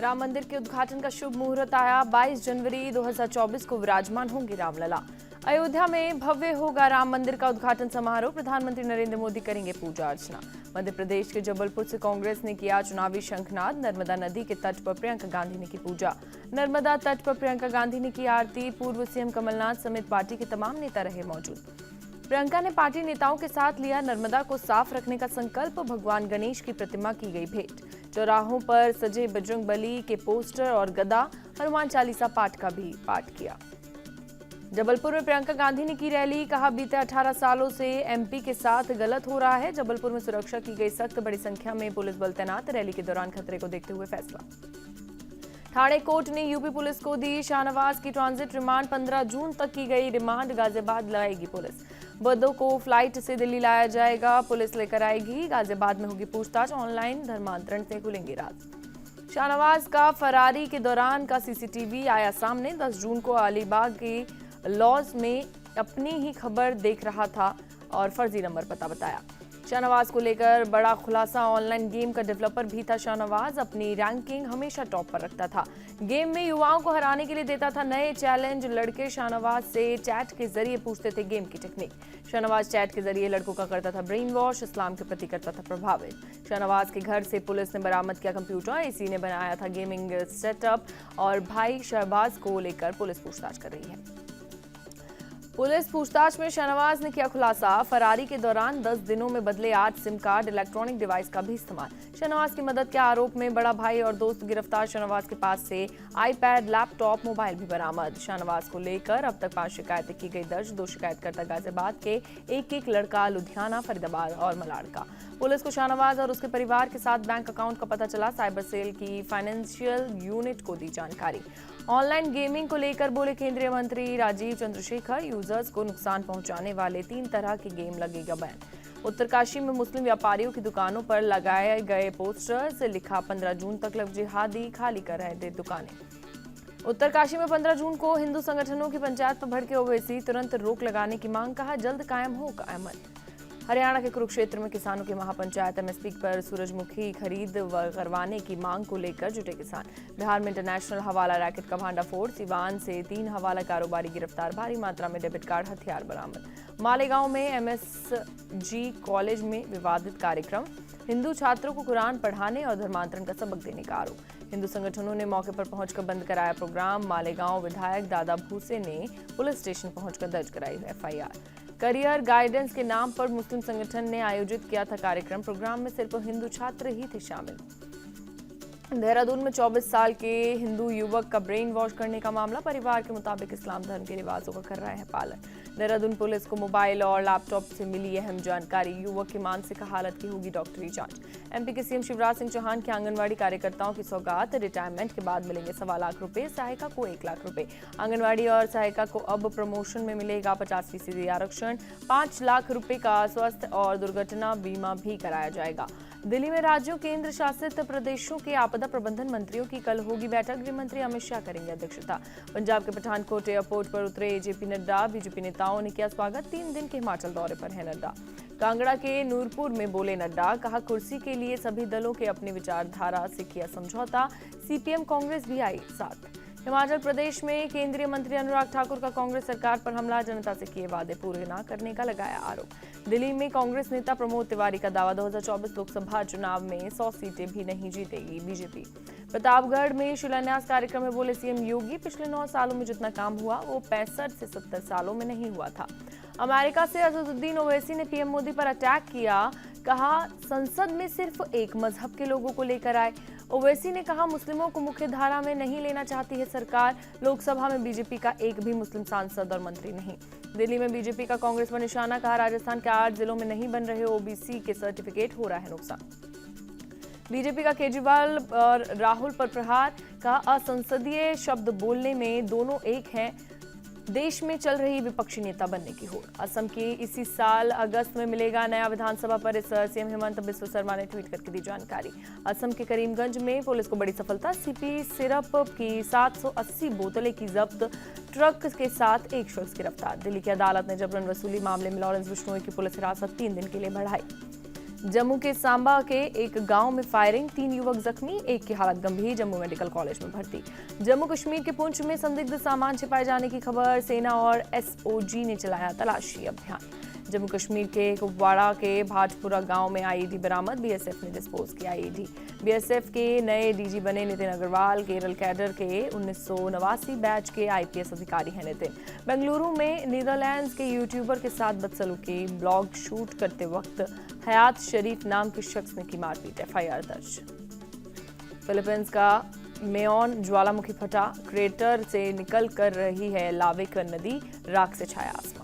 राम मंदिर के उद्घाटन का शुभ मुहूर्त आया। 22 जनवरी 2024 को विराजमान होंगे रामलला। अयोध्या में भव्य होगा राम मंदिर का उद्घाटन समारोह। प्रधानमंत्री नरेंद्र मोदी करेंगे पूजा अर्चना। मध्य प्रदेश के जबलपुर से कांग्रेस ने किया चुनावी शंखनाद। नर्मदा नदी के तट पर प्रियंका गांधी ने की पूजा। नर्मदा तट पर प्रियंका गांधी ने की आरती। पूर्व सीएम कमलनाथ समेत पार्टी के तमाम नेता रहे मौजूद। प्रियंका ने पार्टी नेताओं के साथ लिया नर्मदा को साफ रखने का संकल्प। भगवान गणेश की प्रतिमा की गई भेंट। चौराहों पर सजे बजरंगबली के पोस्टर और गदा, हनुमान चालीसा पाठ का भी पाठ किया। जबलपुर में प्रियंका गांधी ने की रैली। कहा, बीते 18 सालों से एमपी के साथ गलत हो रहा है। जबलपुर में सुरक्षा की गई सख्त, बड़ी संख्या में पुलिस बल तैनात। रैली के दौरान खतरे को देखते हुए फैसला। ठाणे कोर्ट ने यूपी पुलिस को दी शाहनवाज की ट्रांजिट रिमांड। 15 जून तक की गई रिमांड। गाजियाबाद लाएगी पुलिस। बुधवार को फ्लाइट से दिल्ली लाया जाएगा। पुलिस लेकर आएगी। गाजियाबाद में होगी पूछताछ। ऑनलाइन धर्मांतरण से खुलेंगे राज। शाहनवाज का फरारी के दौरान का सीसीटीवी आया सामने। 10 जून को अलीबाग के लॉज में अपनी ही खबर देख रहा था और फर्जी नंबर पता बताया। शाहनवाज को लेकर बड़ा खुलासा। ऑनलाइन गेम का डेवलपर भी था शाहनवाज। अपनी रैंकिंग हमेशा टॉप पर रखता था। गेम में युवाओं को हराने के लिए देता था नए चैलेंज। लड़के शाहनवाज से चैट के जरिए पूछते थे गेम की टेक्निक। शाहनवाज चैट के जरिए लड़कों का करता था ब्रेन वॉश। इस्लाम के प्रति करता था प्रभावित। शाहनवाज के घर से पुलिस ने बरामद किया कंप्यूटर। इसी ने बनाया था गेमिंग सेटअप और भाई शहबाज को लेकर पुलिस पूछताछ कर रही है। पुलिस पूछताछ में शाहनवाज ने किया खुलासा। फरारी के दौरान 10 दिनों में बदले 8 सिम कार्ड, इलेक्ट्रॉनिक डिवाइस का भी इस्तेमाल। शाहनवाज की मदद के आरोप में बड़ा भाई और दोस्त गिरफ्तार। शाहनवाज के पास से आईपैड, लैपटॉप, मोबाइल भी बरामद। शाहनवाज को लेकर अब तक 5 शिकायतें की गई दर्ज। 2 शिकायतकर्ता गाजियाबाद के एक लड़का, लुधियाना, फरीदाबाद और मलाड का। पुलिस को शाहनवाज और उसके परिवार के साथ बैंक अकाउंट का पता चला। साइबर सेल की फाइनेंशियल यूनिट को दी जानकारी। ऑनलाइन गेमिंग को लेकर बोले केंद्रीय मंत्री राजीव चंद्रशेखर, यूजर्स को नुकसान पहुंचाने वाले 3 तरह के गेम लगेगा बैन। उत्तरकाशी में मुस्लिम व्यापारियों की दुकानों पर लगाए गए पोस्टर से लिखा 15 जून तक लव जिहादी, खाली कर रहे थे दुकानें। उत्तरकाशी में 15 जून को हिंदू संगठनों की पंचायत पर भड़के ओवैसी, तुरंत रोक लगाने की मांग। कहा, जल्द कायम होगा अमन। हरियाणा के कुरुक्षेत्र में किसानों की महापंचायत। एमएसपी पर सूरजमुखी खरीद करवाने की मांग को लेकर जुटे किसान। बिहार में इंटरनेशनल हवाला रैकेट का भांडाफोड़। सीवान से 3 हवाला कारोबारी गिरफ्तार। भारी मात्रा में डेबिट कार्ड, हथियार बरामद। मालेगांव में एमएसजी कॉलेज में विवादित कार्यक्रम। हिंदू छात्रों को कुरान पढ़ाने और धर्मांतरण का सबक देने का आरोप। हिंदू संगठनों ने मौके पर पहुंचकर बंद कराया प्रोग्राम। मालेगांव विधायक दादा भूसे ने पुलिस स्टेशन पहुंचकर दर्ज कराई एफआईआर। करियर गाइडेंस के नाम पर मुस्लिम संगठन ने आयोजित किया था कार्यक्रम। प्रोग्राम में सिर्फ हिंदू छात्र ही थे शामिल। देहरादून में 24 साल के हिंदू युवक का ब्रेन वॉश करने का मामला। परिवार के मुताबिक इस्लाम धर्म के रिवाजों का कर रहा है पालन। देहरादून पुलिस को मोबाइल और लैपटॉप से मिली अहम जानकारी। युवक की मानसिक हालत की होगी डॉक्टरी जांच। एमपी के सीएम शिवराज सिंह चौहान की आंगनवाड़ी कार्यकर्ताओं की सौगात। रिटायरमेंट के बाद मिलेंगे 1.25 लाख रुपए, सहायिका को 1 लाख रुपए। आंगनवाड़ी और सहायिका को अब प्रमोशन में मिलेगा 50% आरक्षण। 5 लाख रुपए का स्वास्थ्य और दुर्घटना बीमा भी कराया जाएगा। दिल्ली में राज्यों, केंद्र शासित प्रदेशों के आपदा प्रबंधन मंत्रियों की कल होगी बैठक। गृह मंत्री अमित शाह करेंगे अध्यक्षता। पंजाब के पठानकोट एयरपोर्ट पर उतरे जेपी नड्डा। बीजेपी नेताओं ने किया स्वागत। 3 दिन के हिमाचल दौरे पर है नड्डा। कांगड़ा के नूरपुर में बोले नड्डा। कहा, कुर्सी के लिए सभी दलों के अपनी विचारधारा से किया समझौता। सीपीएम कांग्रेस भी आई साथ। हिमाचल प्रदेश में केंद्रीय मंत्री अनुराग ठाकुर का कांग्रेस सरकार पर हमला। जनता से किए वादे पूरे न करने का लगाया आरोप। दिल्ली में कांग्रेस नेता प्रमोद तिवारी का दावा। 2024 लोकसभा चुनाव में 100 सीटें भी नहीं जीतेगी बीजेपी। प्रतापगढ़ में शिलान्यास कार्यक्रम में बोले सीएम योगी, पिछले 9 सालों में जितना काम हुआ वो 65 से 70 सालों में नहीं हुआ था। अमेरिका से असदुद्दीन ओवैसी ने पीएम मोदी पर अटैक किया। कहा, संसद में सिर्फ एक मजहब के लोगों को लेकर आए। ओवैसी ने कहा, मुस्लिमों को मुख्य धारा में नहीं लेना चाहती है सरकार। लोकसभा में बीजेपी का एक भी मुस्लिम सांसद और मंत्री नहीं। दिल्ली में बीजेपी का कांग्रेस पर निशाना। कहा, राजस्थान के 8 जिलों में नहीं बन रहे ओबीसी के सर्टिफिकेट, हो रहा है नुकसान। बीजेपी का केजरीवाल और राहुल पर प्रहार। कहा, असंसदीय शब्द बोलने में दोनों एक हैं। देश में चल रही विपक्षी नेता बनने की होड़। असम की इसी साल अगस्त में मिलेगा नया विधानसभा परिसर। सीएम हेमंत बिस्वा शर्मा ने ट्वीट करके दी जानकारी। असम के करीमगंज में पुलिस को बड़ी सफलता। सीपी सिरप की 780 बोतलें की जब्त। ट्रक के साथ एक शख्स गिरफ्तार। दिल्ली की अदालत ने जबरन वसूली मामले में लॉरेंस बिश्नोई की पुलिस हिरासत 3 दिन के लिए बढ़ाई। जम्मू के सांबा के एक गांव में फायरिंग, 3 युवक जख्मी, एक की हालत गंभीर, जम्मू मेडिकल कॉलेज में भर्ती। जम्मू कश्मीर के पुंछ में संदिग्ध सामान छिपाए जाने की खबर, सेना और एसओजी ने चलाया तलाशी अभियान। जम्मू कश्मीर के कुपवाड़ा के भाटपुरा गांव में आईईडी बरामद, बीएसएफ ने डिस्पोज किया आईईडी। बीएसएफ के नए डीजी बने नितिन अग्रवाल, केरल कैडर के 1989 बैच के आईपीएस अधिकारी हैं नितिन। बेंगलुरु में नीदरलैंड्स के यूट्यूबर के साथ बदसलूकी, ब्लॉग शूट करते वक्त हयात शरीफ नाम के शख्स ने की मारपीट, एफआईआर दर्ज। फिलीपींस का मेओन ज्वालामुखी फटा, क्रेटर से निकल कर रही है लाविक नदी, राख से छाया आसमान।